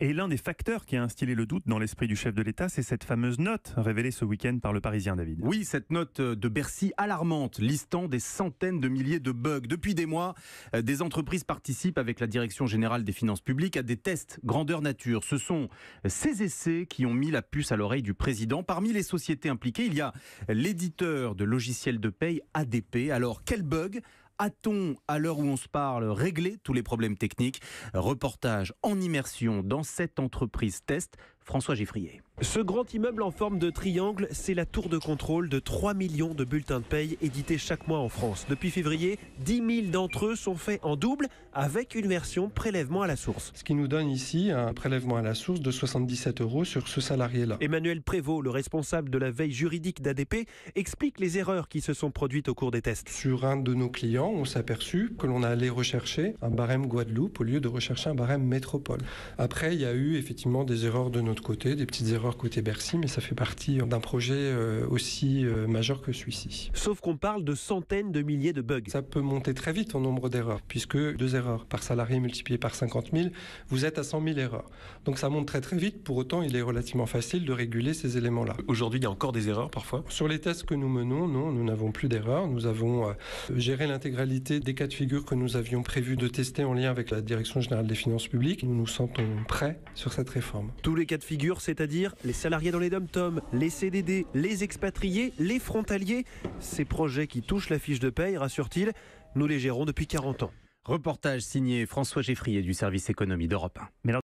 Et l'un des facteurs qui a instillé le doute dans l'esprit du chef de l'État, c'est cette fameuse note révélée ce week-end par le Parisien, David. Oui, cette note de Bercy alarmante, listant des centaines de milliers de bugs. Depuis des mois, des entreprises participent avec la Direction générale des finances publiques à des tests grandeur nature. Ce sont ces essais qui ont mis la puce à l'oreille du président. Parmi les sociétés impliquées, il y a l'éditeur de logiciels de paye ADP. Alors, quel bug a-t-on, à l'heure où on se parle, réglé tous les problèmes techniques? Reportage en immersion dans cette entreprise test, François Geffrier. Ce grand immeuble en forme de triangle, c'est la tour de contrôle de 3 millions de bulletins de paye édités chaque mois en France. Depuis février, 10 000 d'entre eux sont faits en double avec une version prélèvement à la source. Ce qui nous donne ici un prélèvement à la source de 77 € sur ce salarié-là. Emmanuel Prévost, le responsable de la veille juridique d'ADP, explique les erreurs qui se sont produites au cours des tests. Sur un de nos clients, on s'est aperçu que l'on allait rechercher un barème Guadeloupe au lieu de rechercher un barème métropole. Après, il y a eu effectivement des erreurs de notre côté, des petites erreurs côté Bercy, mais ça fait partie d'un projet aussi majeur que celui-ci. Sauf qu'on parle de centaines de milliers de bugs. Ça peut monter très vite en nombre d'erreurs, puisque 2 erreurs par salarié multipliées par 50 000, vous êtes à 100 000 erreurs. Donc ça monte très très vite, pour autant il est relativement facile de réguler ces éléments-là. Aujourd'hui, il y a encore des erreurs parfois? Sur les tests que nous menons, non, nous n'avons plus d'erreurs. Nous avons géré l'intégralité des cas de figure que nous avions prévu de tester en lien avec la Direction générale des finances publiques. Nous nous sentons prêts sur cette réforme. Tous les cas de figure, c'est-à-dire les salariés dans les dom-toms, les CDD, les expatriés, les frontaliers. Ces projets qui touchent la fiche de paye, rassure-t-il, nous les gérons depuis 40 ans. Reportage signé François Geffrier du service économie d'Europe 1.